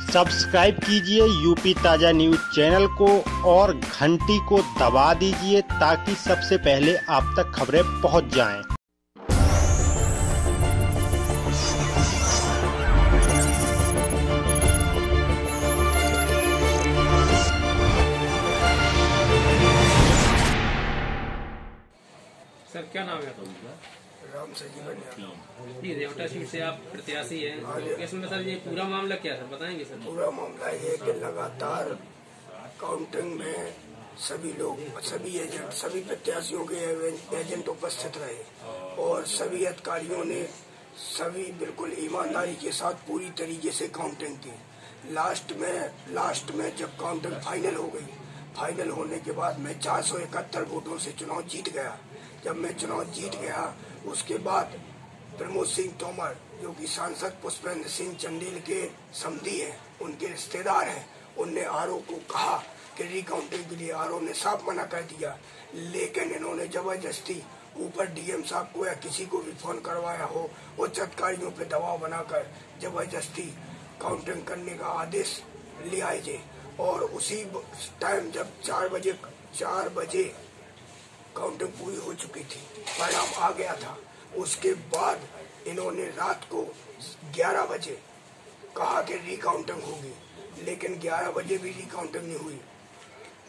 Subscribe कीजिए UP ताजा news channel को और घंटी को दबा दीजिए ताकि सबसे पहले आप तक खबरें पहुंच जाएं। सर क्या नाम है आपका? राम सजीवन जी, रेवटा सीट से आप प्रत्याशी हैं, तो इसमें सर ये पूरा मामला क्या है सर, बताएंगे सर? पूरा मामला ये है कि लगातार काउंटिंग में सभी लोग, सभी एजेंट, सभी प्रत्याशियों के एजेंट उपस्थित रहे और सभी अधिकारियों ने सभी बिल्कुल ईमानदारी के साथ पूरी तरीके से काउंटिंग की। लास्ट में जब काउंटिंग फाइनल हो गई, फाइनल होने के बाद मैं 471 वोटों से चुनाव जीत गया। जब मैं चुनाव जीत गया उसके बाद प्रमोद सिंह तोमर, जो कि सांसद पुष्पेंद्र सिंह चंदेल के समधी हैं, उनके रिश्तेदार हैं, उनने आरओ को कहा कि रिकाउंटिंग के लिए। आरओ ने साफ मना कर दिया, लेकिन इन्होंने जबरदस्ती ऊपर डीएम साहब को या किसी को भी फोन करवाया हो, उच्च अधिकारियों पर दबाव बनाकर जबरदस्ती काउंटिंग करने का आदेश ले आए थे। और उसी टाइम जब 4 बजे काउंटिंग पूरी हो चुकी थी, परिणाम आ गया था, उसके बाद इन्होंने रात को 11 बजे कहा कि रिकाउंटिंग होगी, लेकिन 11 बजे भी रिकाउंटिंग नहीं हुई।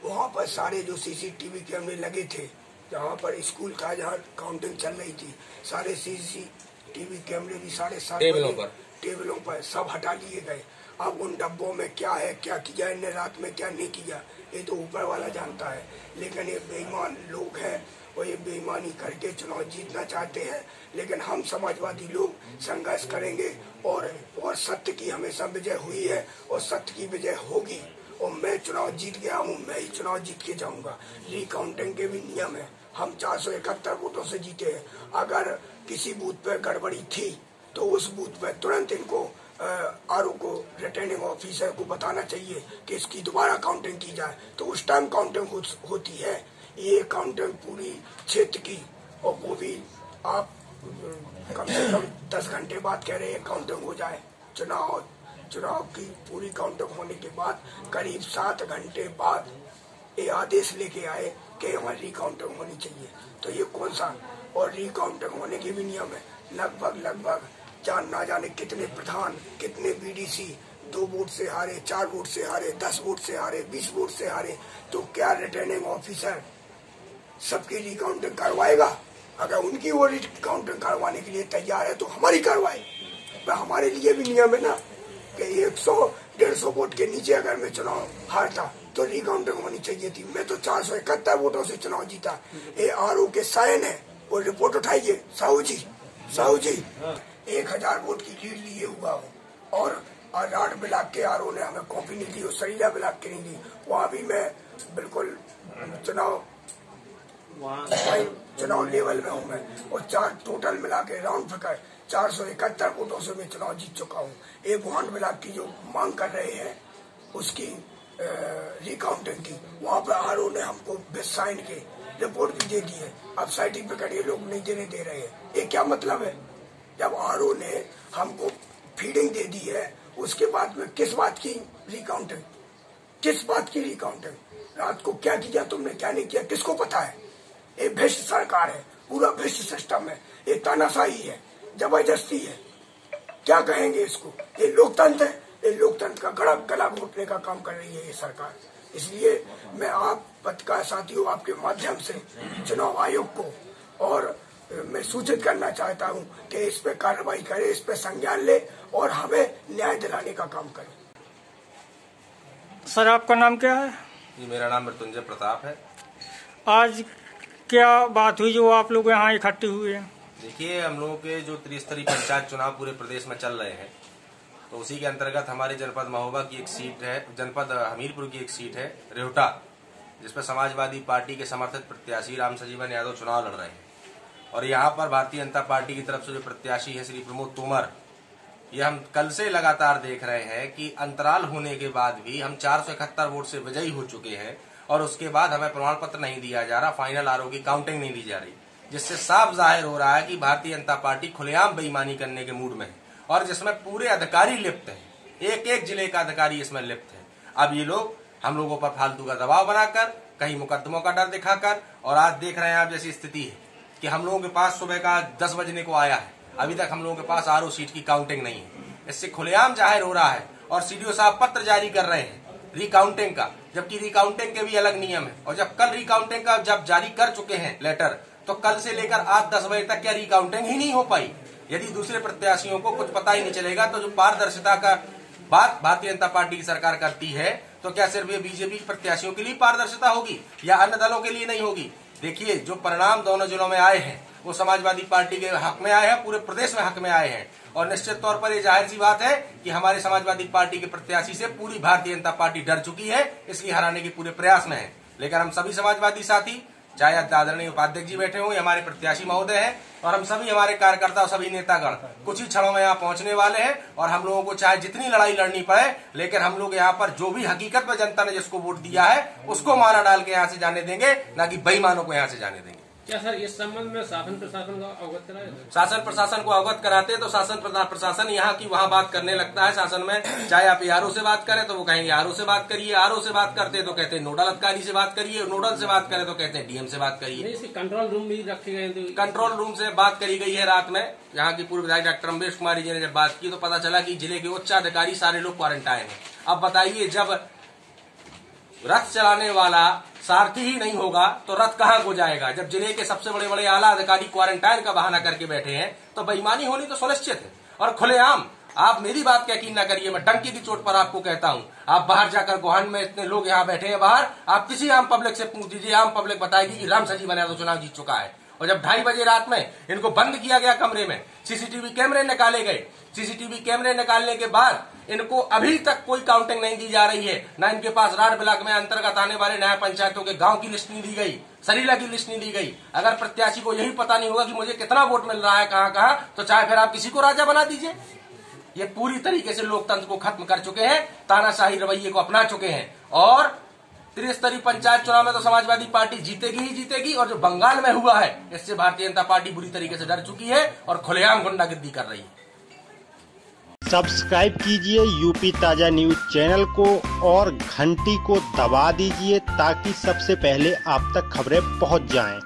वहाँ पर सारे जो सीसीटीवी कैमरे लगे थे, जहाँ पर स्कूल था, जहाँ काउंटिंग चल रही थी, सारे सीसीटीवी कैमरे भी 7:30 टेबलों पर सब हटा लिए गए। अब उन डब्बों में क्या है, क्या किया इन्हें रात में, क्या नहीं किया, ये तो ऊपर वाला जानता है। लेकिन ये बेईमान लोग हैं और ये बेईमानी करके चुनाव जीतना चाहते हैं। लेकिन हम समाजवादी लोग संघर्ष करेंगे और सत्य की हमेशा विजय हुई है और सत्य की विजय होगी। और मैं चुनाव जीत गया हूँ, मैं ही चुनाव जीत के जाऊंगा। रिकाउंटिंग के भी नियम है, हम 471 वोटों से जीते हैं। अगर किसी बूथ पर गड़बड़ी थी तो उस बूथ पर तुरंत इनको आरओ को, रिटर्निंग ऑफिसर को बताना चाहिए कि इसकी दोबारा काउंटिंग की जाए, तो उस टाइम काउंटिंग होती है। ये काउंटिंग पूरी क्षेत्र की, और वो भी आप कम से कम 10 घंटे बाद कह रहे हैं काउंटिंग हो जाए। चुनाव की पूरी काउंटिंग होने के बाद करीब 7 घंटे बाद ये आदेश लेके आए कि हमारी रिकाउंटिंग होनी चाहिए। तो ये कौन सा, और रिकाउंटिंग होने के भी नियम है। लगभग ना जाने कितने प्रधान, कितने बीडीसी 2 वोट से हारे, 4 वोट से हारे, 10 वोट से हारे, 20 वोट से हारे। तो क्या रिटर्निंग ऑफिसर सबकी रिकाउंटिंग करवाएगा? अगर उनकी वो रिकाउंटिंग करवाने के लिए तैयार है तो हमारी करवाए। तो हमारे लिए भी नियम है ना कि 100-150 वोट के नीचे अगर मैं चुनाव हारता तो रिकाउंटिंग होनी चाहिए थी। मैं तो 471 वोटों से चुनाव जीता। ये आरओ के साइन है, वो रिपोर्ट उठाइए। साहू जी 1000 वोट की लीड लिए हुआ हूँ। और 8 ब्लॉक के आरओ ने हमें कॉपी नहीं दी और सरीला ब्लॉक की नहीं दी। वहाँ भी मैं बिल्कुल चुनाव लेवल में हूँ मैं। और 4 टोटल मिला के राउंड फिगर 471 वोटों से मैं चुनाव जीत चुका हूँ। एक वार्ड ब्लॉक की जो मांग कर रहे हैं उसकी रिकाउंटिंग की, वहाँ पर आरओ ने हमको साइन के रिपोर्ट भी दे दी है। अब सर्टिफिकेट ये लोग नहीं देने दे रहे हैं। ये क्या मतलब है? जब आरओ ने हमको फीडिंग दे दी है, उसके बाद में किस बात की रिकाउंटिंग? रात को क्या किया तुमने, क्या नहीं किया, किसको पता है? ये भ्रष्ट सरकार है, पूरा भ्रष्ट सिस्टम है, ये तानाशाही है, जबरदस्ती है। क्या कहेंगे इसको? ये लोकतंत्र है। ये लोकतंत्र का गला घोटने का काम कर रही है ये सरकार। इसलिए मैं आप पत्रकार साथियों, आपके माध्यम से चुनाव आयोग को और मैं सूचित करना चाहता हूं कि इस पे कार्रवाई करे, इस पे संज्ञान ले और हमें न्याय दिलाने का काम करे। सर आपका नाम क्या है? जी, मेरा नाम मृत्युंजय प्रताप है। आज क्या बात हुई जो आप लोग यहाँ इकट्ठे हुए हैं? देखिए, हम लोगों के जो त्रिस्तरीय पंचायत चुनाव पूरे प्रदेश में चल रहे हैं, तो उसी के अंतर्गत हमारे जनपद महोबा की एक सीट है, जनपद हमीरपुर की एक सीट है रेवटा, जिसपर समाजवादी पार्टी के समर्थित प्रत्याशी राम सजीवन यादव चुनाव लड़ रहे हैं। और यहाँ पर भारतीय जनता पार्टी की तरफ से जो प्रत्याशी है श्री प्रमोद तोमर, ये हम कल से लगातार देख रहे हैं कि अंतराल होने के बाद भी हम 471 वोट से विजयी हो चुके हैं और उसके बाद हमें प्रमाण पत्र नहीं दिया जा रहा, फाइनल आरओ की काउंटिंग नहीं दी जा रही, जिससे साफ जाहिर हो रहा है कि भारतीय जनता पार्टी खुलेआम बेईमानी करने के मूड में है और जिसमें पूरे अधिकारी लिप्त हैं। एक एक जिले का अधिकारी इसमें लिप्त है। अब ये लोग हम लोगों पर फालतू का दबाव बनाकर, कहीं मुकदमों का डर दिखाकर, और आज देख रहे हैं आप जैसी स्थिति है कि हम लोगों के पास सुबह का 10 बजने को आया है, अभी तक हम लोगों के पास आरओ सीट की काउंटिंग नहीं है। इससे खुलेआम जाहिर हो रहा है और सीडीओ साहब पत्र जारी कर रहे हैं रिकाउंटिंग का, जबकि रिकाउंटिंग के भी अलग नियम है। और जब कल रिकाउंटिंग का जब जारी कर चुके हैं लेटर, तो कल से लेकर आज 10 बजे तक क्या रिकाउंटिंग ही नहीं हो पाई? यदि दूसरे प्रत्याशियों को कुछ पता ही नहीं चलेगा तो जो पारदर्शिता का बात भारतीय जनता पार्टी की सरकार करती है, तो क्या सिर्फ ये बीजेपी प्रत्याशियों के लिए पारदर्शिता होगी या अन्य दलों के लिए नहीं होगी? देखिए, जो परिणाम दोनों जिलों में आए हैं वो समाजवादी पार्टी के हक में आए हैं, पूरे प्रदेश में हक में आए हैं। और निश्चित तौर पर ये जाहिर सी बात है कि हमारे समाजवादी पार्टी के प्रत्याशी से पूरी भारतीय जनता पार्टी डर चुकी है, इसलिए हराने के पूरे प्रयास में है। लेकिन हम सभी समाजवादी साथी, चाहे आदरणीय उपाध्यक्ष जी बैठे हों या हमारे प्रत्याशी महोदय हैं, और हम सभी हमारे कार्यकर्ता और सभी नेतागण कुछ ही क्षणों में यहाँ पहुंचने वाले हैं। और हम लोगों को चाहे जितनी लड़ाई लड़नी पड़े, लेकिन हम लोग यहाँ पर जो भी हकीकत में जनता ने जिसको वोट दिया है उसको माला डाल के यहाँ से जाने देंगे, ना कि बेईमानों को यहाँ से जाने देंगे। क्या सर इस संबंध में शासन प्रशासन को अवगत कराया? शासन प्रशासन को अवगत कराते तो शासन प्रशासन यहाँ की वहाँ बात करने लगता है। शासन में चाहे आप आरओ से बात करें तो वो कहेंगे आरओ से बात करिए, आरओ से बात करते तो कहते हैं नोडल अधिकारी से बात करिए, नोडल से बात करें तो कहते हैं डीएम से बात करिए। इसके कंट्रोल रूम भी रखे गए थे। कंट्रोल रूम से बात करी गई है रात में। यहाँ की पूर्व विधायक डॉक्टर अम्बेश कुमारी जी ने जब बात की तो पता चला कि जिले के उच्च अधिकारी सारे लोग क्वारंटाइन है। अब बताइए, जब रथ चलाने वाला सारथी ही नहीं होगा तो रथ कहाँ को जाएगा? जब जिले के सबसे बड़े बड़े आला अधिकारी क्वारंटाइन का बहाना करके बैठे हैं तो बेईमानी होनी तो सुनिश्चित है। और खुलेआम, आप मेरी बात का यकीन न करिए, मैं डंकी की चोट पर आपको कहता हूं, आप बाहर जाकर गोहान में इतने लोग यहाँ बैठे हैं बाहर, आप किसी आम पब्लिक से पूछ दीजिए, आम पब्लिक बताएगी कि रामसर बना तो चुनाव जीत चुका है। और जब 2:30 बजे रात में इनको बंद किया गया कमरे में, सीसीटीवी कैमरे निकाले गए, सीसीटीवी कैमरे निकालने के बाद इनको अभी तक कोई काउंटिंग नहीं दी जा रही है। न इनके पास राड ब्लॉक में अंतर्गत आने वाले नया पंचायतों के गांव की लिस्ट नहीं दी गई, सरीला की लिस्ट नहीं दी गई। अगर प्रत्याशी को यही पता नहीं होगा कि मुझे कितना वोट मिल रहा है कहाँ कहाँ, तो चाहे फिर आप किसी को राजा बना दीजिए। ये पूरी तरीके से लोकतंत्र को खत्म कर चुके हैं, तानाशाही रवैये को अपना चुके हैं। और त्रिस्तरीय पंचायत चुनाव में तो समाजवादी पार्टी जीतेगी ही जीतेगी, और जो बंगाल में हुआ है इससे भारतीय जनता पार्टी बुरी तरीके से डर चुकी है और खुलेआम गुंडागिर्दी कर रही है। सब्सक्राइब कीजिए यूपी ताजा न्यूज चैनल को और घंटी को दबा दीजिए ताकि सबसे पहले आप तक खबरें पहुंच जाएं।